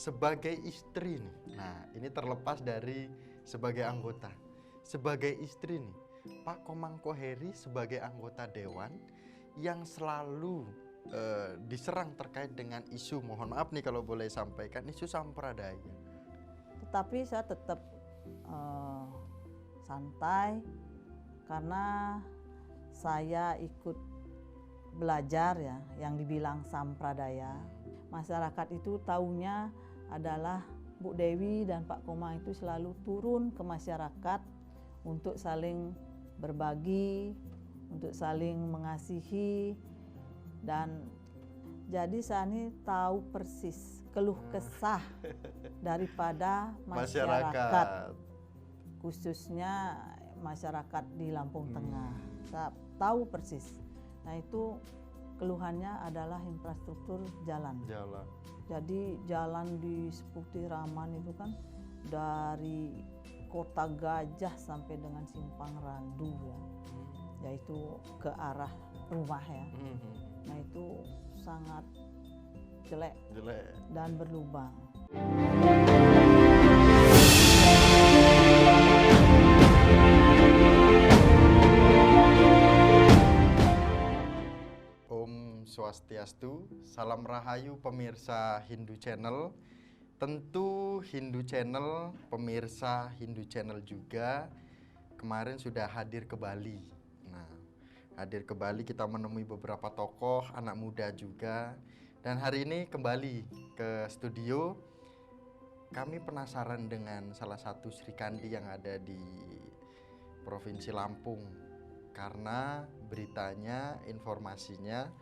sebagai istri nih. Nah, ini terlepas dari sebagai anggota. Sebagai istri nih, Pak Komangko Heri sebagai anggota dewan yang selalu diserang terkait dengan isu, mohon maaf nih kalau boleh sampaikan, isu sampradaya. Tetapi saya tetap santai karena saya ikut belajar ya yang dibilang sampradaya. Masyarakat itu taunya adalah Bu Dewi dan Pak Komang itu selalu turun ke masyarakat untuk saling berbagi, untuk saling mengasihi, dan jadi saya ini tahu persis keluh kesah daripada masyarakat, khususnya masyarakat di Lampung Tengah. Saya tahu persis. Nah itu keluhannya adalah infrastruktur jalan. Jadi jalan di Seputi Raman itu kan dari Kota Gajah sampai dengan Simpang Randu ya, yaitu ke arah rumah ya. Nah itu sangat jelek dan berlubang. Om Swastiastu, salam rahayu pemirsa Hindu Channel. Tentu Hindu Channel, pemirsa Hindu Channel juga kemarin sudah hadir ke Bali. Nah, hadir ke Bali kita menemui beberapa tokoh, anak muda juga. Dan hari ini kembali ke studio. Kami penasaran dengan salah satu Sri Kandi yang ada di Provinsi Lampung. Karena beritanya, informasinya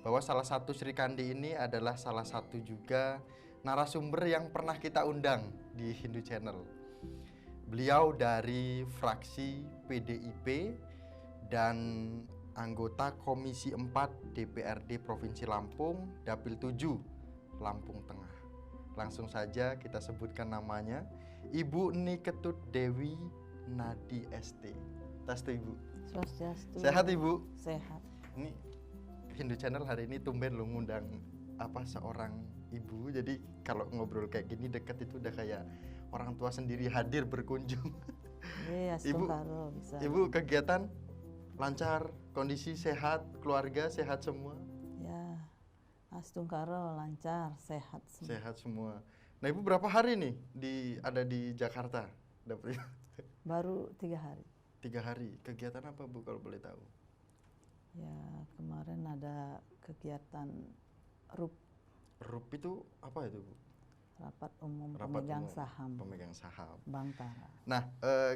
bahwa salah satu Sri Kandi ini adalah salah satu juga narasumber yang pernah kita undang di Hindu Channel. Beliau dari fraksi PDIP dan anggota Komisi 4 DPRD Provinsi Lampung, Dapil 7, Lampung Tengah. Langsung saja kita sebutkan namanya, Ibu Niketut Dewi Nadi ST. Tastu Ibu. Swastiastu. Sehat Ibu? Sehat. Ini Hindu Channel hari ini tumben lo ngundang seorang ibu, jadi kalau ngobrol kayak gini deket itu udah kayak orang tua sendiri hadir berkunjung. Iya, bisa. Ibu kegiatan lancar, kondisi sehat, keluarga sehat semua? Ya, Astungkaro lancar, sehat semua. Sehat semua. Nah Ibu berapa hari nih ada di Jakarta? Baru 3 hari. 3 hari. Kegiatan apa Bu kalau boleh tahu? Ya, kemarin ada kegiatan RUP. RUP itu apa itu Bu? Rapat Umum Pemegang Saham. Pemegang saham. Bangtara. Nah,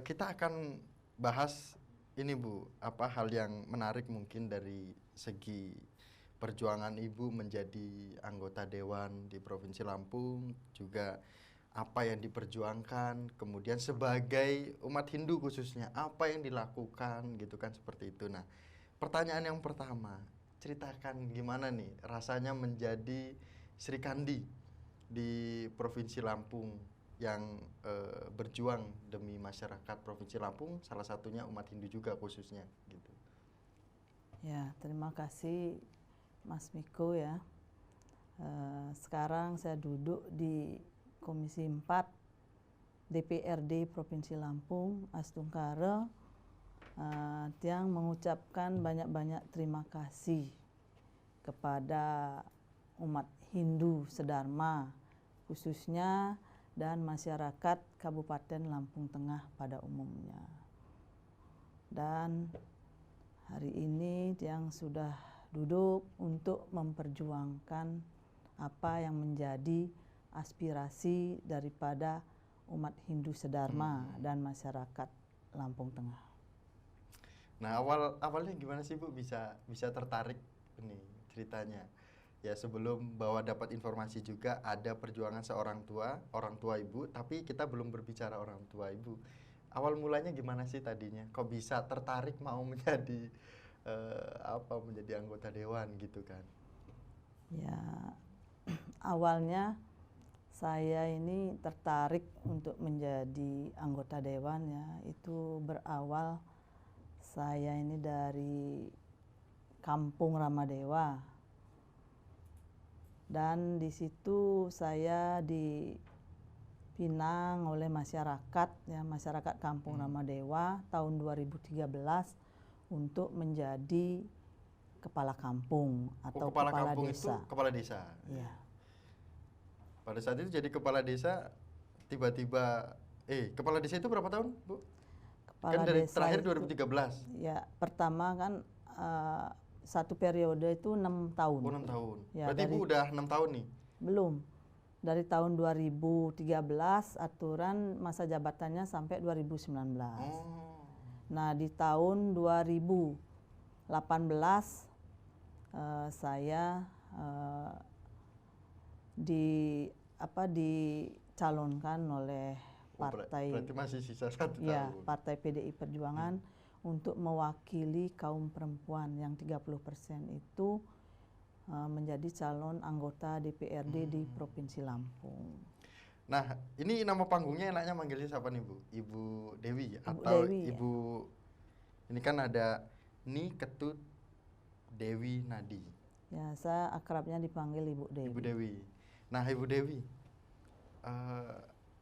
kita akan bahas ini Bu, apa hal yang menarik mungkin dari segi perjuangan Ibu menjadi anggota dewan di Provinsi Lampung, juga apa yang diperjuangkan, kemudian sebagai umat Hindu khususnya apa yang dilakukan gitu kan, seperti itu. Nah, pertanyaan yang pertama, ceritakan gimana nih rasanya menjadi Sri Kandi di Provinsi Lampung yang berjuang demi masyarakat Provinsi Lampung, salah satunya umat Hindu juga khususnya gitu. Ya, terima kasih Mas Miko ya. Sekarang saya duduk di Komisi 4 DPRD Provinsi Lampung, Astungkara, yang mengucapkan banyak-banyak terima kasih kepada umat Hindu sedharma khususnya dan masyarakat Kabupaten Lampung Tengah pada umumnya. Dan hari ini yang sudah duduk untuk memperjuangkan apa yang menjadi aspirasi daripada umat Hindu sedharma dan masyarakat Lampung Tengah. Nah, awalnya gimana sih Bu bisa tertarik ini ceritanya? Ya sebelum bahwa dapat informasi juga ada perjuangan seorang tua, orang tua Ibu, tapi kita belum berbicara orang tua Ibu. Awal mulanya gimana sih tadinya? Kok bisa tertarik mau menjadi menjadi anggota dewan gitu kan? Ya, awalnya saya ini tertarik untuk menjadi anggota dewan ya, itu berawal saya ini dari Kampung Ramadewa. Dan di situ saya dipinang oleh masyarakat ya, masyarakat Kampung Ramadewa tahun 2013 untuk menjadi kepala kampung atau kepala kepala kampung desa. itu kepala desa. Ya. Pada saat itu jadi kepala desa, tiba-tiba kepala desa itu berapa tahun, Bu? Kepala Kan dari desa terakhir itu, 2013. ya, pertama kan satu periode itu 6 tahun. Oh, 6 tahun. Ya, Berarti Ibu udah 6 tahun nih? Belum. Dari tahun 2013 aturan masa jabatannya sampai 2019. Oh. Nah, di tahun 2018 saya dicalonkan oleh partai, berarti masih sisa 1 ya, tahun. Partai PDI Perjuangan untuk mewakili kaum perempuan yang 30% itu menjadi calon anggota DPRD di Provinsi Lampung. Nah, ini nama panggungnya enaknya manggilnya siapa nih, Bu? Ibu Dewi Ibu atau Dewi, Ibu ini kan ada Ni Ketut Dewi Nadi. Ya, saya akrabnya dipanggil Ibu Dewi. Ibu Dewi. Nah, Ibu Dewi,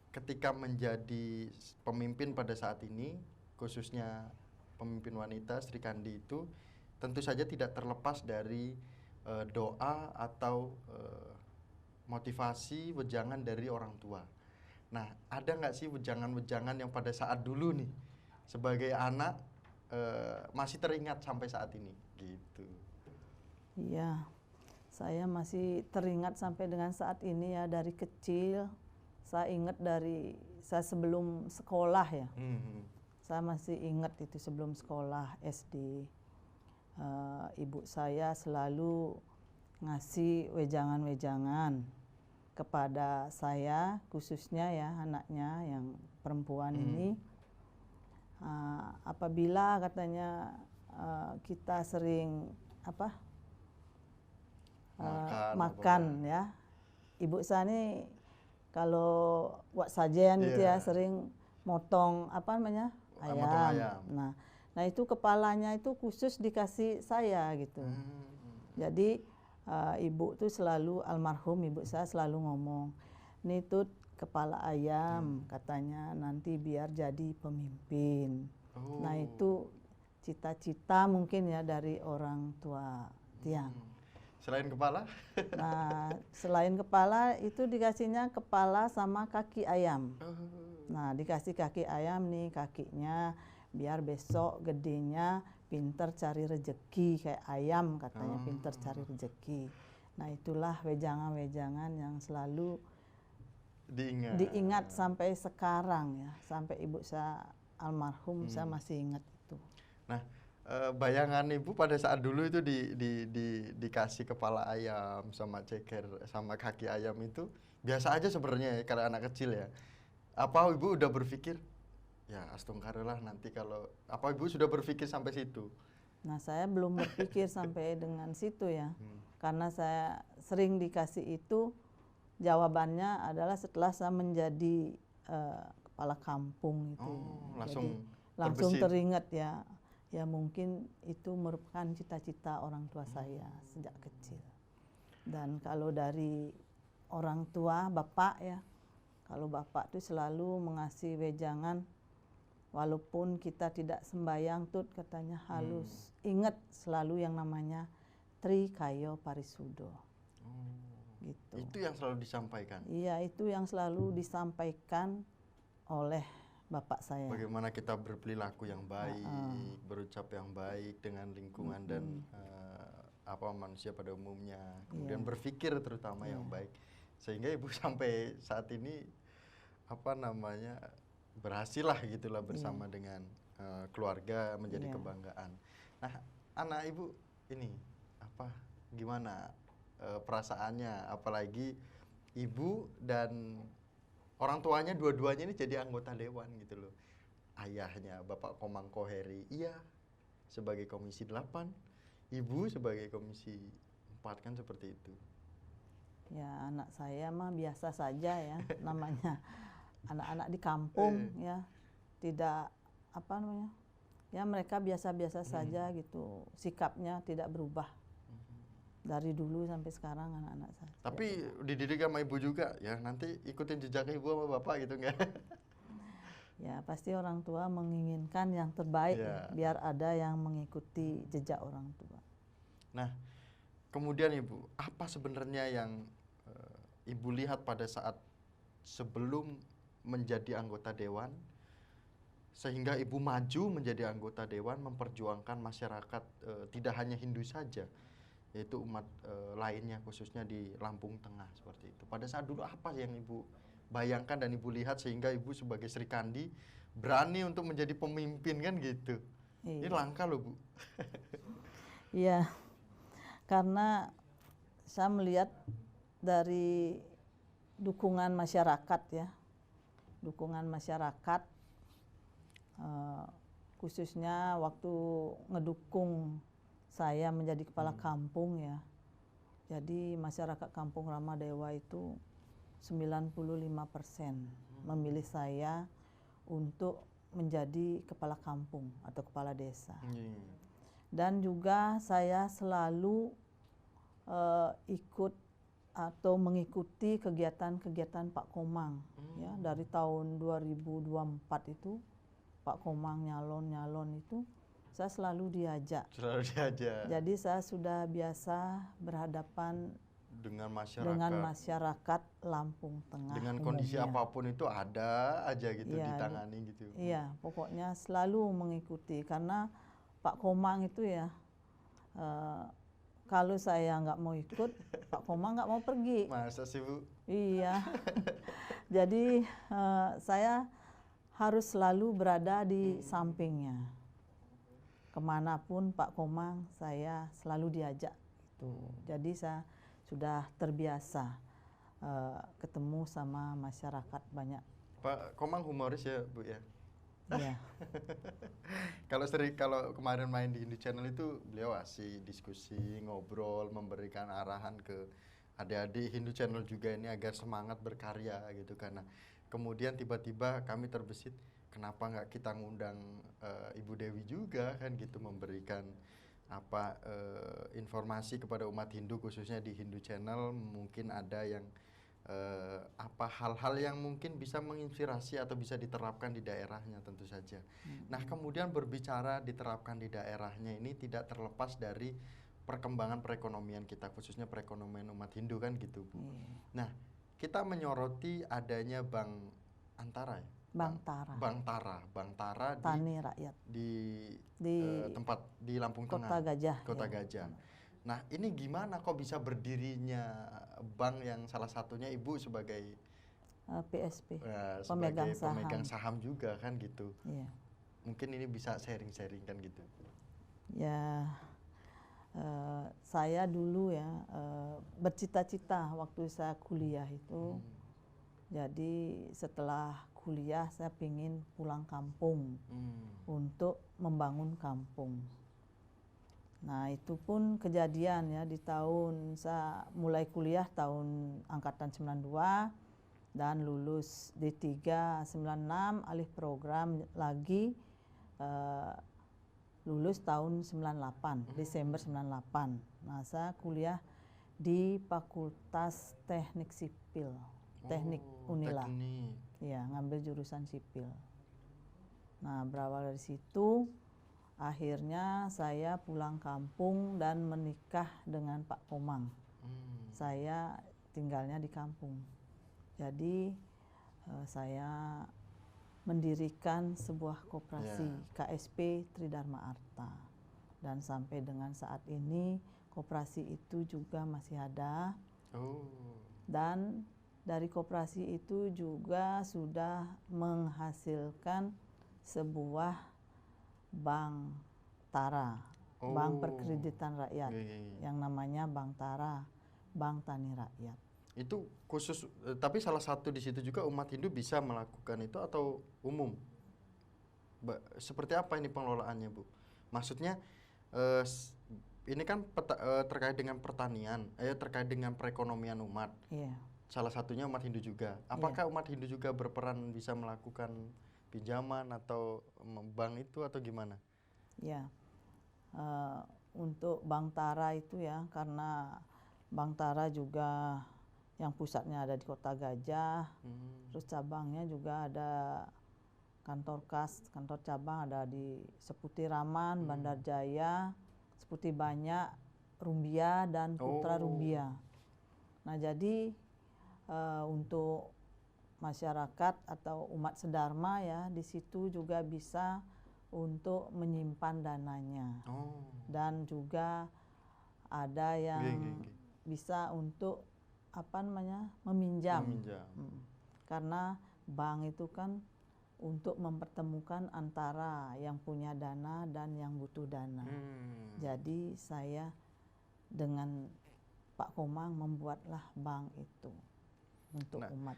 ketika menjadi pemimpin pada saat ini, khususnya pemimpin wanita Sri Kandi itu, tentu saja tidak terlepas dari doa atau motivasi wejangan dari orang tua. Nah, ada nggak sih wejangan-wejangan yang pada saat dulu nih sebagai anak masih teringat sampai saat ini gitu? Iya, saya masih teringat sampai dengan saat ini ya. Dari kecil saya ingat dari saya sebelum sekolah ya. Saya masih ingat itu sebelum sekolah SD. Ibu saya selalu ngasih wejangan-wejangan kepada saya, khususnya ya anaknya yang perempuan ini. Apabila katanya kita sering makan ya, ibu saya ini kalau buat sajian gitu ya sering motong ayam. Motong ayam. Nah itu kepalanya itu khusus dikasih saya gitu. Jadi ibu tuh selalu, almarhum ibu saya selalu ngomong, ini tuh kepala ayam katanya nanti biar jadi pemimpin. Nah itu cita-cita mungkin ya dari orang tua Tiang. Selain kepala? Nah, selain kepala itu dikasihnya kepala sama kaki ayam. Nah, dikasih kaki ayam nih kakinya, biar besok gedenya pinter cari rejeki kayak ayam katanya, pinter cari rejeki. Nah, itulah wejangan-wejangan yang selalu diingat sampai sekarang ya, sampai ibu saya almarhum saya masih ingat itu. Nah, bayangan Ibu pada saat dulu itu dikasih kepala ayam sama ceker sama kaki ayam itu biasa aja sebenarnya ya, kalau anak kecil ya. Apa Ibu udah berpikir ya astungkarelah nanti kalau apa Ibu sudah berpikir sampai situ? Nah, saya belum berpikir sampai dengan situ ya. Karena saya sering dikasih itu, jawabannya adalah setelah saya menjadi kepala kampung itu. Langsung teringat ya. Ya mungkin itu merupakan cita-cita orang tua saya sejak kecil. Dan kalau dari orang tua, bapak ya, kalau bapak itu selalu mengasih wejangan, walaupun kita tidak sembahyang tuh katanya halus, ingat selalu yang namanya Trikayo Parisudo. Gitu. Itu yang selalu disampaikan? Iya, itu yang selalu disampaikan oleh bapak saya. Bagaimana kita berperilaku yang baik, berucap yang baik dengan lingkungan dan manusia pada umumnya. Kemudian berpikir terutama yang baik. Sehingga Ibu sampai saat ini berhasil lah gitulah bersama dengan keluarga menjadi kebanggaan. Nah, anak Ibu ini gimana perasaannya, apalagi Ibu dan orang tuanya dua-duanya ini jadi anggota dewan gitu loh. Ayahnya Bapak Komang Koheri, sebagai Komisi 8, Ibu sebagai Komisi 4 kan seperti itu. Ya, anak saya mah biasa saja ya, namanya anak-anak di kampung ya. Tidak ya mereka biasa-biasa saja gitu. Sikapnya tidak berubah. dari dulu sampai sekarang anak-anak saya. Tapi dididik sama ibu juga ya, nanti ikutin jejak ibu sama bapak gitu nggak? Ya pasti orang tua menginginkan yang terbaik Ya. biar ada yang mengikuti jejak orang tua. Nah, kemudian ibu, apa sebenarnya yang ibu lihat pada saat sebelum menjadi anggota dewan, sehingga ibu maju menjadi anggota dewan memperjuangkan masyarakat tidak hanya Hindu saja, yaitu umat lainnya khususnya di Lampung Tengah seperti itu. Pada saat dulu apa yang ibu bayangkan dan ibu lihat sehingga ibu sebagai Sri Kandi berani untuk menjadi pemimpin kan gitu? Ini Iya. langka loh Bu. Iya, karena saya melihat dari dukungan masyarakat ya, dukungan masyarakat khususnya waktu ngedukung saya menjadi kepala kampung ya. Jadi masyarakat Kampung Ramadewa itu 95% memilih saya untuk menjadi kepala kampung atau kepala desa. Dan juga saya selalu ikut atau mengikuti kegiatan-kegiatan Pak Komang ya, dari tahun 2024 itu Pak Komang nyalon itu saya selalu diajak. Selalu diajak. Jadi saya sudah biasa berhadapan dengan masyarakat Lampung Tengah. Dengan kondisi apapun itu ada aja gitu Iya, ditangani gitu. Iya, pokoknya selalu mengikuti karena Pak Komang itu ya kalau saya nggak mau ikut, Pak Komang nggak mau pergi. Masa sih Bu? Iya. Jadi saya harus selalu berada di sampingnya. Kemanapun Pak Komang, saya selalu diajak. Jadi saya sudah terbiasa ketemu sama masyarakat banyak. Pak Komang humoris ya Bu ya? Iya. Kalau kemarin main di Hindu Channel itu beliau asik diskusi, ngobrol, memberikan arahan ke adik-adik Hindu Channel juga ini agar semangat berkarya gitu. Karena kemudian tiba-tiba kami terbesit, kenapa nggak kita ngundang Ibu Dewi juga kan gitu, memberikan informasi kepada umat Hindu khususnya di Hindu Channel. Mungkin ada yang hal-hal yang mungkin bisa menginspirasi atau bisa diterapkan di daerahnya tentu saja. Nah kemudian berbicara diterapkan di daerahnya ini tidak terlepas dari perkembangan perekonomian kita khususnya perekonomian umat Hindu kan gitu Bu. Nah kita menyoroti adanya Bank Antara ya? Bank Tara Tani Rakyat di tempat di Lampung Tengah, Kota Gajah. Nah ini gimana kok bisa berdirinya bank yang salah satunya Ibu sebagai PSP, pemegang saham juga kan gitu. Iya. Mungkin ini bisa sharing-sharing kan gitu. Ya, saya dulu ya bercita-cita waktu saya kuliah itu. Jadi setelah kuliah saya pingin pulang kampung untuk membangun kampung. Nah itu pun kejadian ya di tahun saya mulai kuliah tahun angkatan 92 dan lulus D3 96 alih program lagi lulus tahun 98 Desember 98. Nah saya kuliah di Fakultas Teknik Sipil, Teknik Unila. Ya, ngambil jurusan sipil. Nah berawal dari situ akhirnya saya pulang kampung dan menikah dengan Pak Komang. Saya tinggalnya di kampung. Jadi saya mendirikan sebuah koperasi KSP Tridharma Arta. Dan sampai dengan saat ini koperasi itu juga masih ada. Dan dari koperasi itu juga sudah menghasilkan sebuah Bank Tara, Bank Perkreditan Rakyat, yang namanya Bank Tara, Bank Tani Rakyat. Itu khusus, tapi salah satu di situ juga umat Hindu bisa melakukan itu atau umum? Seperti apa ini pengelolaannya Bu? Maksudnya ini kan terkait dengan pertanian, terkait dengan perekonomian umat. Iya. Salah satunya umat Hindu juga. Apakah umat Hindu juga berperan bisa melakukan pinjaman atau bank itu atau gimana? Ya, untuk Bank Tara itu ya, karena Bank Tara juga yang pusatnya ada di Kota Gajah, terus cabangnya juga ada kantor kas, kantor cabang ada di Seputi Raman, Bandar Jaya, Seputi Banyak, Rumbia dan Putra Rumbia. Nah jadi untuk masyarakat atau umat sedharma ya di situ juga bisa untuk menyimpan dananya. Dan juga ada yang bisa untuk meminjam. Karena bank itu kan untuk mempertemukan antara yang punya dana dan yang butuh dana. Jadi saya dengan Pak Komang membuatlah bank itu untuk umat.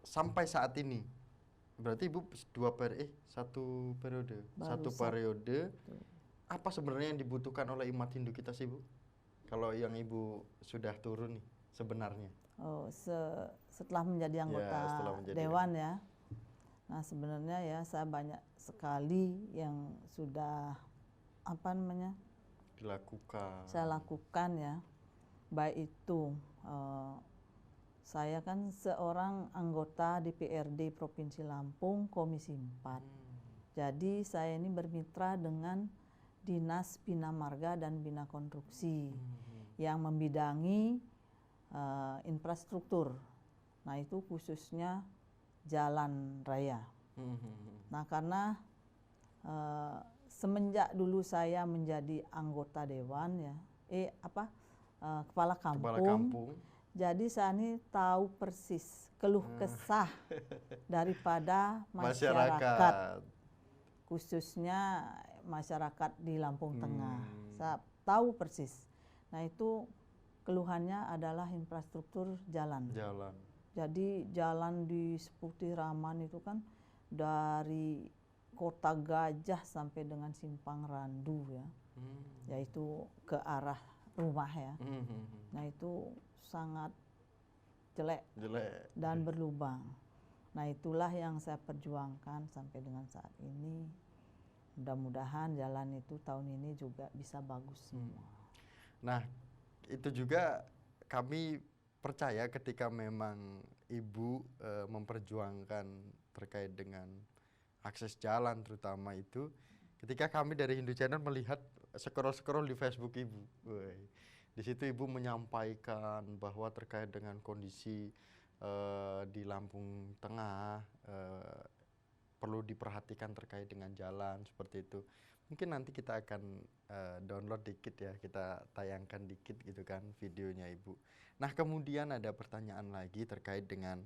Sampai saat ini, berarti Ibu satu periode, apa sebenarnya yang dibutuhkan oleh umat Hindu kita sih Bu? Kalau yang Ibu sudah turun nih sebenarnya. Setelah menjadi anggota dewan ya. Nah sebenarnya ya saya banyak sekali yang sudah saya lakukan ya. Baik itu saya kan seorang anggota DPRD Provinsi Lampung Komisi 4. Jadi saya ini bermitra dengan Dinas Bina Marga dan Bina Konstruksi yang membidangi infrastruktur. Nah itu khususnya jalan raya. Nah karena semenjak dulu saya menjadi anggota dewan ya, kepala kampung. Jadi saya ini tahu persis keluh kesah daripada masyarakat, khususnya masyarakat di Lampung Tengah. Saya tahu persis. Nah itu keluhannya adalah infrastruktur jalan. Jadi jalan di Seputi Raman itu kan dari Kota Gajah sampai dengan Simpang Randu ya, yaitu ke arah rumah ya. Nah itu sangat jelek dan berlubang. Nah itulah yang saya perjuangkan sampai dengan saat ini. Mudah-mudahan jalan itu tahun ini juga bisa bagus semua. Nah itu juga kami percaya ketika memang Ibu memperjuangkan terkait dengan akses jalan terutama itu, ketika kami dari Hindu Channel melihat scroll di Facebook Ibu, di situ Ibu menyampaikan bahwa terkait dengan kondisi di Lampung Tengah perlu diperhatikan terkait dengan jalan seperti itu. Mungkin nanti kita akan download dikit ya, kita tayangkan dikit gitu kan videonya Ibu. Nah kemudian ada pertanyaan lagi terkait dengan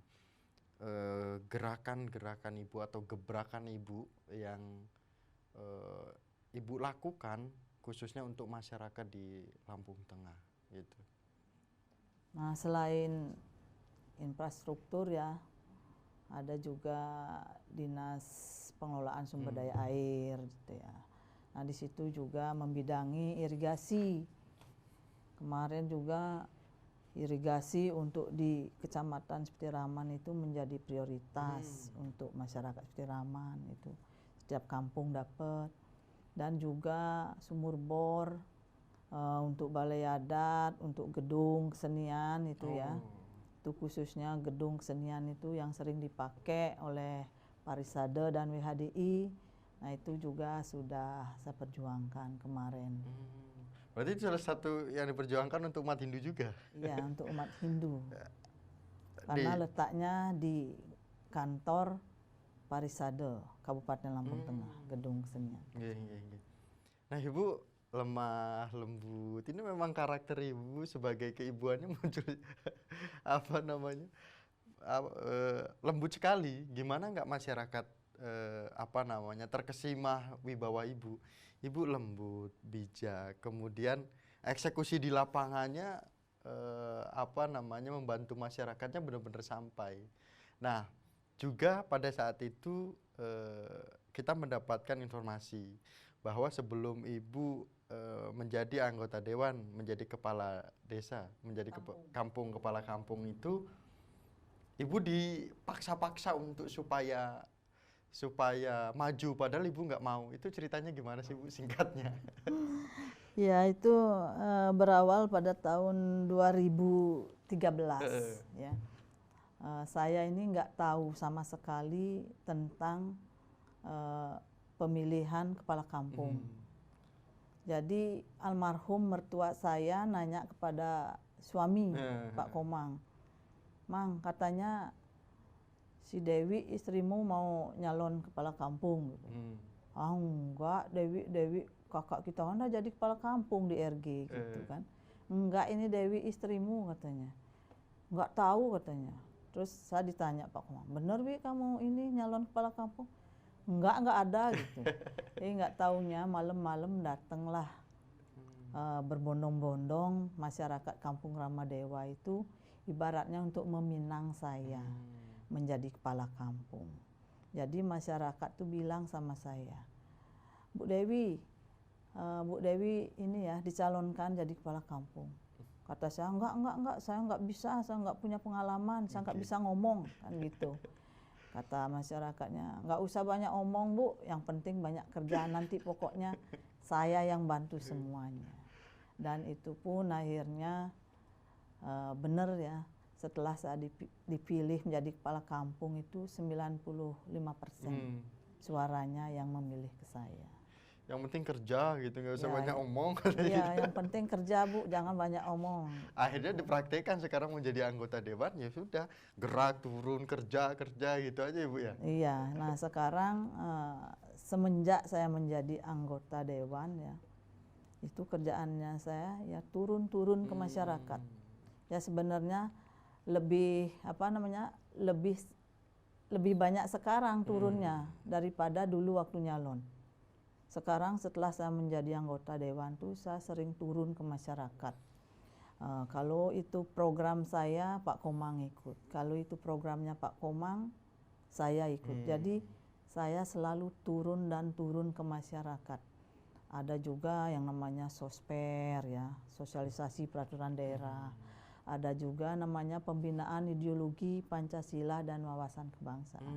gerakan-gerakan Ibu atau gebrakan Ibu yang Ibu lakukan khususnya untuk masyarakat di Lampung Tengah gitu. Nah selain infrastruktur ya, ada juga Dinas Pengelolaan Sumber Daya Air gitu ya. Nah di situ juga membidangi irigasi. Kemarin juga irigasi untuk di Kecamatan Seputi Raman itu menjadi prioritas untuk masyarakat Seputi Raman itu. Setiap kampung dapat. Dan juga sumur bor untuk balai adat, untuk gedung kesenian itu ya. Itu khususnya gedung kesenian itu yang sering dipakai oleh Parisade dan WHDI. Nah itu juga sudah saya perjuangkan kemarin. Berarti itu salah satu yang diperjuangkan untuk umat Hindu juga? Iya untuk umat Hindu. Karena letaknya di kantor Parisade Kabupaten Lampung Tengah, gedung kesenian. Nah Ibu lemah lembut, ini memang karakter Ibu sebagai keibuannya muncul lembut sekali. Gimana nggak masyarakat terkesima wibawa Ibu? Ibu lembut, bijak, kemudian eksekusi di lapangannya membantu masyarakatnya benar-benar sampai. Nah juga pada saat itu kita mendapatkan informasi bahwa sebelum Ibu menjadi anggota dewan, menjadi kepala desa, menjadi kepala kampung itu, Ibu dipaksa-paksa untuk supaya maju, padahal Ibu nggak mau. Itu ceritanya gimana sih Bu, singkatnya? Ya itu berawal pada tahun 2013 ya. Saya ini nggak tahu sama sekali tentang pemilihan kepala kampung. Jadi almarhum mertua saya nanya kepada suami Pak Komang, Mang, katanya si Dewi istrimu mau nyalon kepala kampung gitu. Ah enggak, Dewi kakak kita kan udah jadi kepala kampung di RG gitu kan. Enggak, ini Dewi istrimu katanya. Enggak tahu katanya. Terus saya ditanya Pak Komang, bener Wi kamu ini nyalon kepala kampung? Enggak ada gitu. Jadi enggak taunya malam-malam datanglah berbondong-bondong masyarakat Kampung Ramadewa itu ibaratnya untuk meminang saya menjadi kepala kampung. Jadi masyarakat tuh bilang sama saya, Bu Dewi ini ya dicalonkan jadi kepala kampung. Kata saya, enggak, saya enggak bisa, saya enggak punya pengalaman, saya enggak bisa ngomong, kan gitu. Kata masyarakatnya, enggak usah banyak omong Bu, yang penting banyak kerjaan, nanti pokoknya saya yang bantu semuanya. Dan itu pun akhirnya benar ya, setelah saya dipilih menjadi kepala kampung itu 95% suaranya yang memilih ke saya. Yang penting kerja gitu, nggak usah Ya, banyak omong. Iya, yang penting kerja Bu, jangan banyak omong. Akhirnya dipraktekkan sekarang menjadi anggota dewan, ya sudah gerak turun kerja gitu aja Ibu ya. Iya, nah sekarang semenjak saya menjadi anggota dewan ya, itu kerjaannya saya ya turun ke masyarakat. Ya sebenarnya lebih lebih banyak sekarang turunnya daripada dulu waktu nyalon. Sekarang setelah saya menjadi anggota dewan tuh saya sering turun ke masyarakat. Kalau itu program saya Pak Komang ikut, kalau itu programnya Pak Komang saya ikut. Jadi saya selalu turun ke masyarakat. Ada juga yang namanya sosper ya, sosialisasi peraturan daerah. Ada juga namanya pembinaan ideologi Pancasila dan wawasan kebangsaan.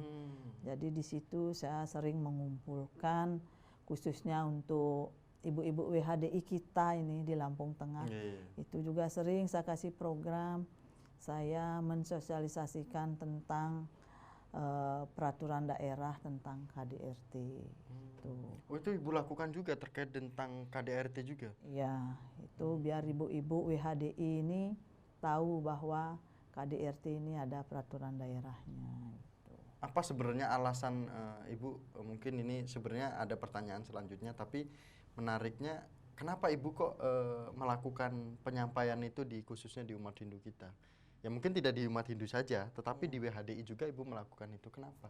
Jadi di situ saya sering mengumpulkan khususnya untuk ibu-ibu WHDI kita ini di Lampung Tengah. Itu juga sering saya kasih program, saya mensosialisasikan tentang peraturan daerah tentang KDRT. Itu Ibu lakukan juga terkait tentang KDRT juga? Ya, itu biar ibu-ibu WHDI ini tahu bahwa KDRT ini ada peraturan daerahnya. Apa sebenarnya alasan Ibu, mungkin ini sebenarnya ada pertanyaan selanjutnya, tapi menariknya kenapa Ibu kok melakukan penyampaian itu khususnya di umat Hindu kita? Ya mungkin tidak di umat Hindu saja, tetapi di WHDI juga Ibu melakukan itu. Kenapa?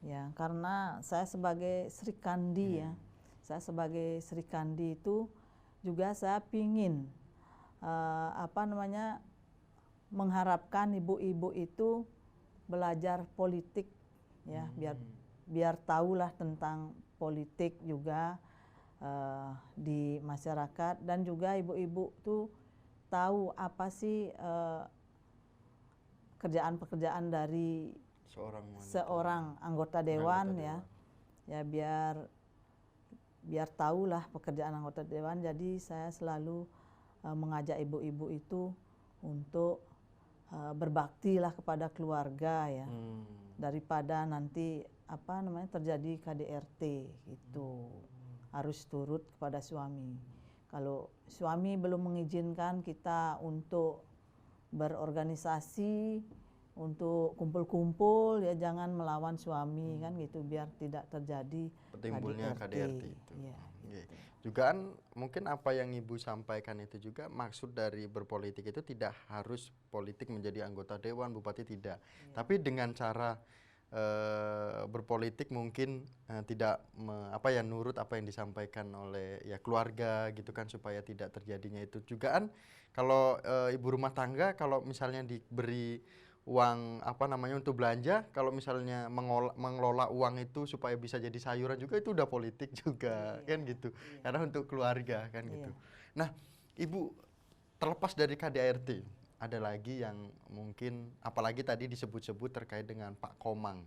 Ya, karena saya sebagai Sri Kandi ya, saya sebagai Sri Kandi itu juga saya pingin mengharapkan ibu-ibu itu belajar politik ya, biar tahulah tentang politik juga di masyarakat, dan juga ibu-ibu tuh tahu apa sih pekerjaan dari seorang anggota dewan ya. Ya biar tahulah pekerjaan anggota dewan. Jadi saya selalu mengajak ibu-ibu itu untuk berbaktilah kepada keluarga ya, daripada nanti terjadi KDRT gitu. Harus turut kepada suami. Kalau suami belum mengizinkan kita untuk berorganisasi, untuk kumpul-kumpul, ya jangan melawan suami kan gitu, biar tidak terjadi timbulnya KDRT itu. Ya, gitu. Juga kan mungkin apa yang Ibu sampaikan itu juga maksud dari berpolitik itu tidak harus politik menjadi anggota dewan, bupati tidak. Tapi dengan cara berpolitik mungkin tidak nurut apa yang disampaikan oleh ya keluarga gitu kan, supaya tidak terjadinya itu. Juga kan kalau ibu rumah tangga kalau misalnya diberi uang untuk belanja, kalau misalnya mengelola uang itu supaya bisa jadi sayuran juga, itu udah politik juga kan gitu. Karena untuk keluarga kan gitu. Nah, Ibu, terlepas dari KDRT, ada lagi yang mungkin apalagi tadi disebut-sebut terkait dengan Pak Komang.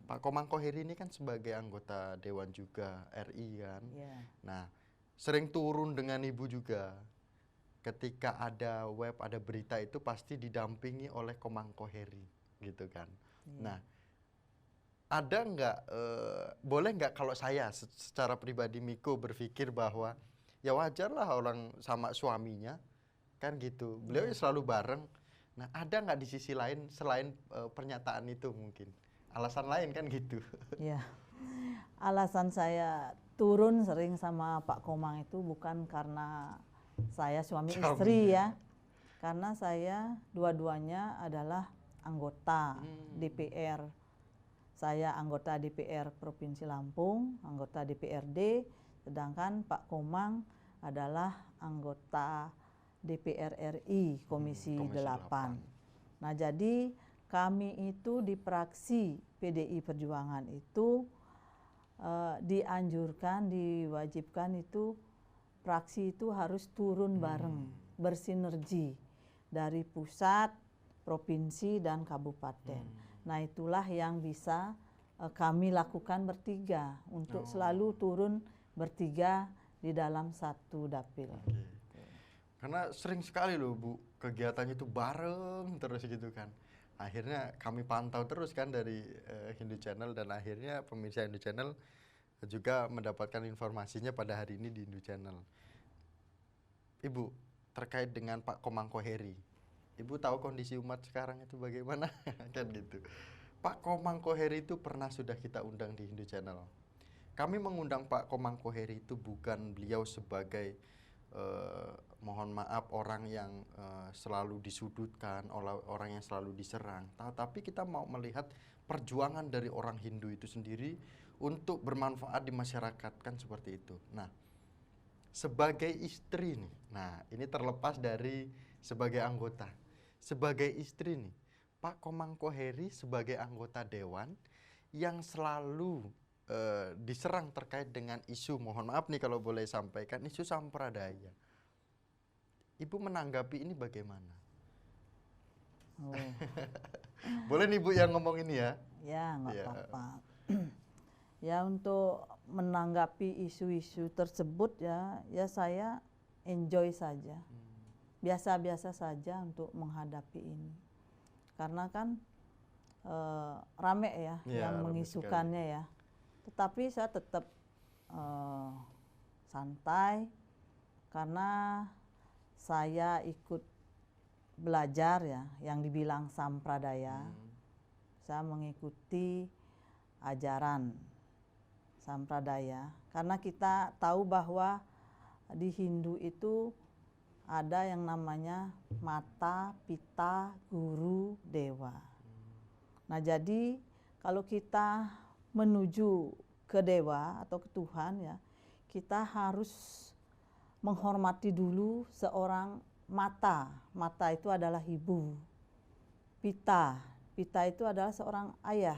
Pak Komang Koheri ini kan sebagai anggota dewan juga RI kan. Nah, sering turun dengan Ibu juga. Ketika ada web, ada berita itu pasti didampingi oleh Komangko Heri, gitu kan. Nah, ada nggak, boleh nggak kalau saya secara pribadi Miko berpikir bahwa ya wajar lah orang sama suaminya, kan gitu. Beliau ya selalu bareng. Nah, ada nggak di sisi lain selain pernyataan itu mungkin? Alasan lain kan gitu. Ya, alasan saya turun sering sama Pak Komang itu bukan karena saya suami istri ya, karena saya dua-duanya adalah anggota DPR. Saya anggota DPR Provinsi Lampung, anggota DPRD, sedangkan Pak Komang adalah anggota DPR RI Komisi 8. Nah, jadi kami itu di fraksi PDI Perjuangan itu dianjurkan, diwajibkan itu fraksi itu harus turun bareng, bersinergi dari pusat, provinsi, dan kabupaten. Nah, itulah yang bisa kami lakukan bertiga untuk selalu turun bertiga di dalam satu dapil. Karena sering sekali loh Bu, kegiatannya itu bareng terus gitu kan. Akhirnya kami pantau terus kan dari Hindu Channel, dan akhirnya pemirsa Hindu Channel juga mendapatkan informasinya pada hari ini di Hindu Channel. Ibu, terkait dengan Pak Komangko Heri, Ibu tahu kondisi umat sekarang itu bagaimana? Kan gitu. Pak Komangko Heri itu pernah sudah kita undang di Hindu Channel. Kami mengundang Pak Komangko Heri itu bukan beliau sebagai mohon maaf orang yang selalu disudutkan, orang yang selalu diserang, tapi kita mau melihat perjuangan dari orang Hindu itu sendiri untuk bermanfaat di masyarakat, kan seperti itu. Nah, sebagai istri nih, nah ini terlepas dari sebagai anggota, sebagai istri nih, Pak Komangko Heri sebagai anggota dewan yang selalu diserang terkait dengan isu, mohon maaf nih kalau boleh sampaikan, isu sampradaya. Ibu menanggapi ini bagaimana? Boleh nih Bu yang ngomong ini ya? Ya, nggak apa-apa. Ya, untuk menanggapi isu-isu tersebut ya saya enjoy saja. Biasa-biasa saja untuk menghadapi ini. Karena kan rame ya yang mengisukannya ya. Tetapi saya tetap santai karena saya ikut belajar ya yang dibilang sampradaya. Saya mengikuti ajaran sampradaya karena kita tahu bahwa di Hindu itu ada yang namanya mata, pita, guru, dewa. Nah, jadi kalau kita menuju ke dewa atau ke Tuhan ya, kita harus menghormati dulu seorang mata. Mata itu adalah ibu. Pita itu adalah seorang ayah.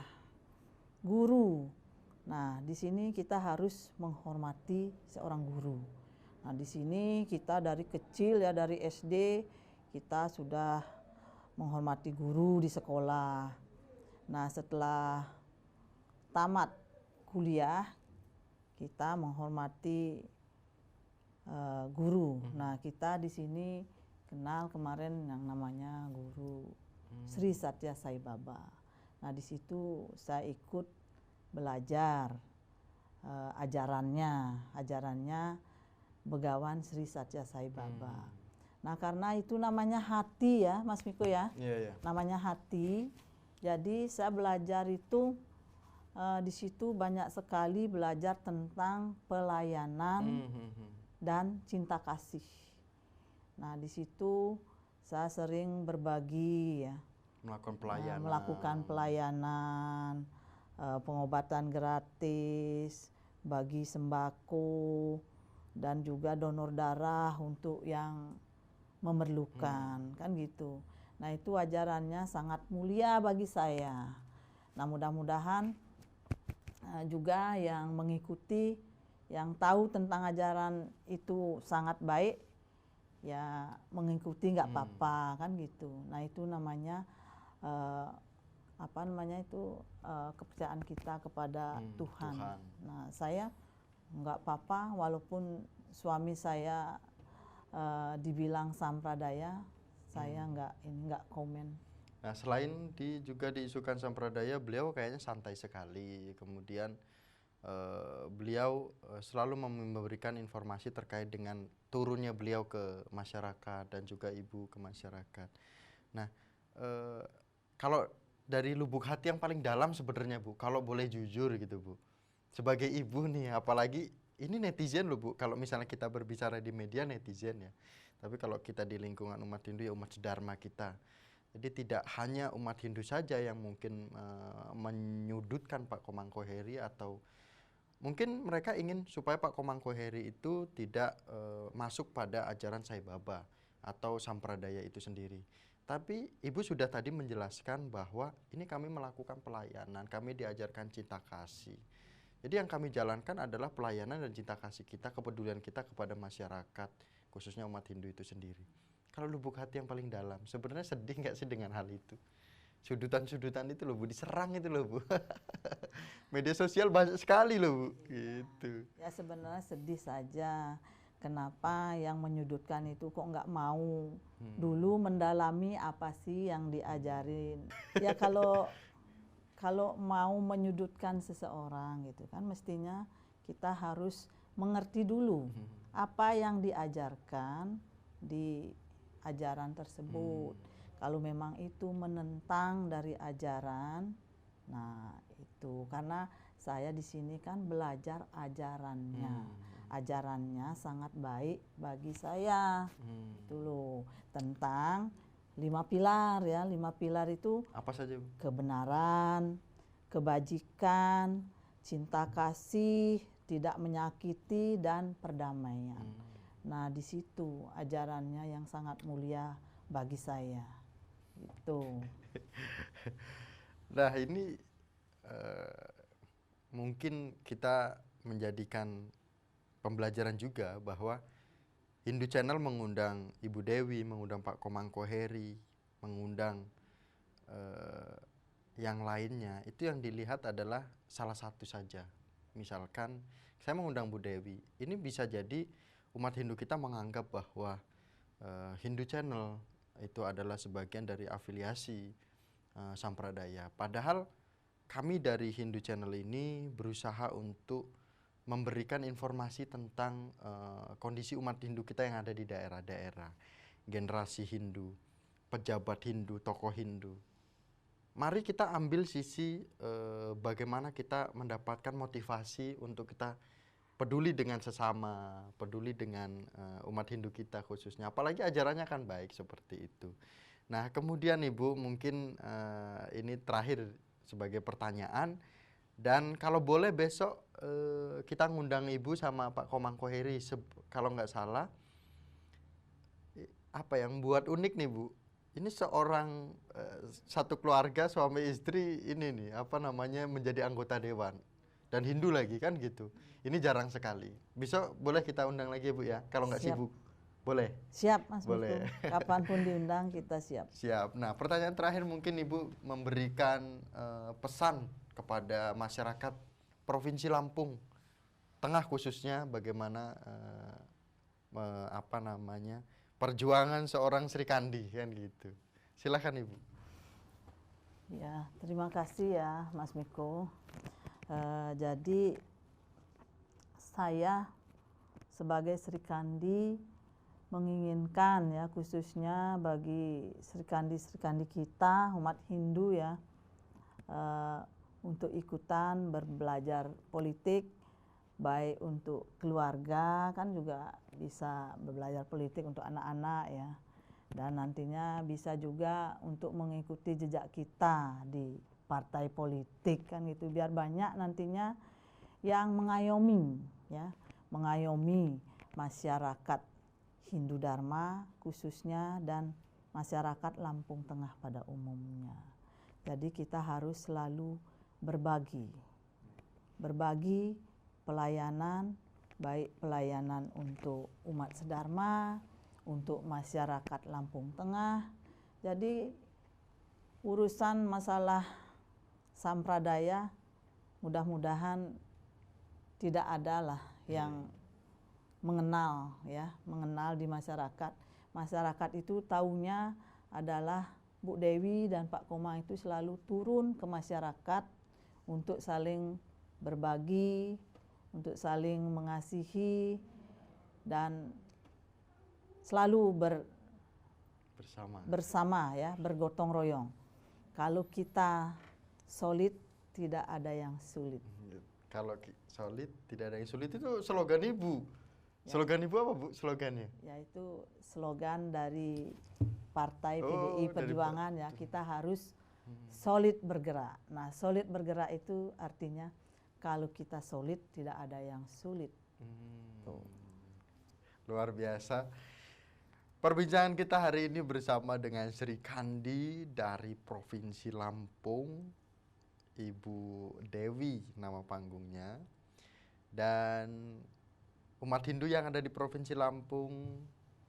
Guru. Nah, di sini kita harus menghormati seorang guru. Nah, di sini kita dari kecil ya, dari SD kita sudah menghormati guru di sekolah. Nah, setelah tamat kuliah kita menghormati guru. Nah, kita di sini kenal kemarin yang namanya guru Sri Satya Sai Baba. Nah, di situ saya ikut belajar ajarannya Begawan Sri Satya Sai Baba. Nah, karena itu namanya hati ya, Mas Miko ya. Namanya hati. Jadi saya belajar itu di situ banyak sekali belajar tentang pelayanan dan cinta kasih. Nah, di situ saya sering berbagi ya, melakukan pelayanan, pengobatan gratis, bagi sembako, dan juga donor darah untuk yang memerlukan, kan gitu. Nah, itu ajarannya sangat mulia bagi saya. Nah, mudah-mudahan juga yang mengikuti, yang tahu tentang ajaran itu sangat baik, ya mengikuti nggak apa-apa, kan gitu. Nah, itu namanya kepercayaan kita kepada Tuhan. Nah, saya nggak apa-apa walaupun suami saya dibilang sampradaya, saya nggak komen. Nah, selain juga diisukan sampradaya, beliau kayaknya santai sekali. Kemudian beliau selalu memberikan informasi terkait dengan turunnya beliau ke masyarakat dan juga ibu ke masyarakat. Nah, kalau dari lubuk hati yang paling dalam sebenarnya Bu, kalau boleh jujur gitu Bu, sebagai ibu nih, apalagi ini netizen loh Bu, kalau misalnya kita berbicara di media netizen ya, tapi kalau kita di lingkungan umat Hindu ya umat sedharma kita. Jadi tidak hanya umat Hindu saja yang mungkin menyudutkan Pak Komangkoheri, atau mungkin mereka ingin supaya Pak Komangkoheri itu tidak masuk pada ajaran Sai Baba atau sampradaya itu sendiri. Tapi Ibu sudah tadi menjelaskan bahwa ini kami melakukan pelayanan, kami diajarkan cinta kasih. Jadi yang kami jalankan adalah pelayanan dan cinta kasih kita, kepedulian kita kepada masyarakat, khususnya umat Hindu itu sendiri. Kalau lubuk hati yang paling dalam, sebenarnya sedih nggak sih dengan hal itu? Sudutan-sudutan itu loh Bu, diserang itu loh Bu. Media sosial banyak sekali loh Bu, gitu. Ya sebenarnya sedih saja. Kenapa yang menyudutkan itu kok nggak mau dulu mendalami apa sih yang diajarin? Ya kalau mau menyudutkan seseorang gitu kan, mestinya kita harus mengerti dulu apa yang diajarkan di ajaran tersebut. Kalau memang itu menentang dari ajaran, nah itu karena saya di sini kan belajar ajarannya. Ajarannya sangat baik bagi saya. Itu loh, tentang 5 pilar ya. 5 pilar itu apa saja Bu? Kebenaran, kebajikan, cinta kasih, tidak menyakiti, dan perdamaian. Nah, di situ ajarannya yang sangat mulia bagi saya. Gitu. Nah, ini mungkin kita menjadikan pembelajaran juga bahwa Hindu Channel mengundang Ibu Dewi, mengundang Pak Komangkoheri, mengundang yang lainnya, itu yang dilihat adalah salah satu saja. Misalkan saya mengundang Bu Dewi, ini bisa jadi umat Hindu kita menganggap bahwa Hindu Channel itu adalah sebagian dari afiliasi sampradaya. Padahal kami dari Hindu Channel ini berusaha untuk memberikan informasi tentang kondisi umat Hindu kita yang ada di daerah-daerah, generasi Hindu, pejabat Hindu, tokoh Hindu. Mari kita ambil sisi bagaimana kita mendapatkan motivasi untuk kita peduli dengan sesama, peduli dengan umat Hindu kita khususnya. Apalagi ajarannya kan baik seperti itu. Nah, kemudian Ibu mungkin ini terakhir sebagai pertanyaan, dan kalau boleh besok kita ngundang Ibu sama Pak Komangkoheri, kalau nggak salah, apa yang buat unik nih Bu? Ini seorang satu keluarga suami istri ini nih apa namanya menjadi anggota dewan dan Hindu lagi kan gitu. Ini jarang sekali. Besok boleh kita undang lagi Bu ya, kalau nggak sibuk. Boleh? Siap Mas Boleh. Miko. Kapanpun diundang kita siap. Siap. Nah, pertanyaan terakhir mungkin Ibu memberikan pesan kepada masyarakat Provinsi Lampung Tengah khususnya, bagaimana apa namanya perjuangan seorang Sri Kandi kan gitu. Silakan Ibu. Ya, terima kasih ya Mas Miko. Jadi saya sebagai Sri Kandi menginginkan ya khususnya bagi Sri Kandi kita umat Hindu ya untuk ikutan berbelajar politik, baik untuk keluarga kan juga bisa belajar politik untuk anak-anak ya, dan nantinya bisa juga untuk mengikuti jejak kita di partai politik kan gitu, biar banyak nantinya yang mengayomi ya, mengayomi masyarakat Hindu Dharma khususnya dan masyarakat Lampung Tengah pada umumnya. Jadi kita harus selalu berbagi pelayanan, baik pelayanan untuk umat sedharma, untuk masyarakat Lampung Tengah. Jadi urusan masalah sampradaya mudah-mudahan tidak ada lah yang mengenal ya, mengenal di masyarakat. Masyarakat itu taunya adalah Bu Dewi dan Pak Komang itu selalu turun ke masyarakat untuk saling berbagi, untuk saling mengasihi, dan selalu bersama ya, bergotong royong. Kalau kita solid, tidak ada yang sulit. Kalau solid, tidak ada yang sulit itu slogan Ibu. Ya. Slogan Ibu apa, Bu? Slogannya? Yaitu slogan dari Partai PDI Perjuangan ya, kita harus solid bergerak. Nah, solid bergerak itu artinya kalau kita solid, tidak ada yang sulit. Tuh. Luar biasa. Perbincangan kita hari ini bersama dengan Sri Kandi dari Provinsi Lampung, Ibu Dewi nama panggungnya, dan umat Hindu yang ada di Provinsi Lampung,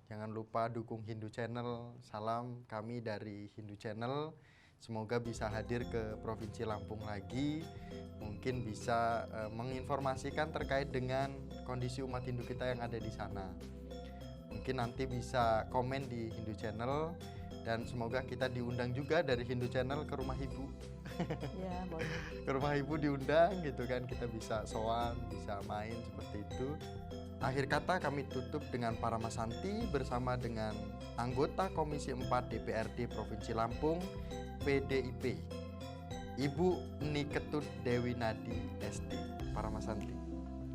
jangan lupa dukung Hindu Channel. Salam kami dari Hindu Channel. Semoga bisa hadir ke Provinsi Lampung lagi, mungkin bisa menginformasikan terkait dengan kondisi umat Hindu kita yang ada di sana. Mungkin nanti bisa komen di Hindu Channel, dan semoga kita diundang juga dari Hindu Channel ke rumah Ibu. Ya, boleh. Ke rumah Ibu diundang gitu kan, kita bisa sowan, bisa main seperti itu. Akhir kata kami tutup dengan Paramasanti bersama dengan anggota Komisi 4 DPRD Provinsi Lampung PDIP, Ibu Niketut Dewi Nadi ST. Paramasanti.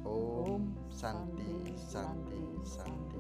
Om Santi Santi Santi.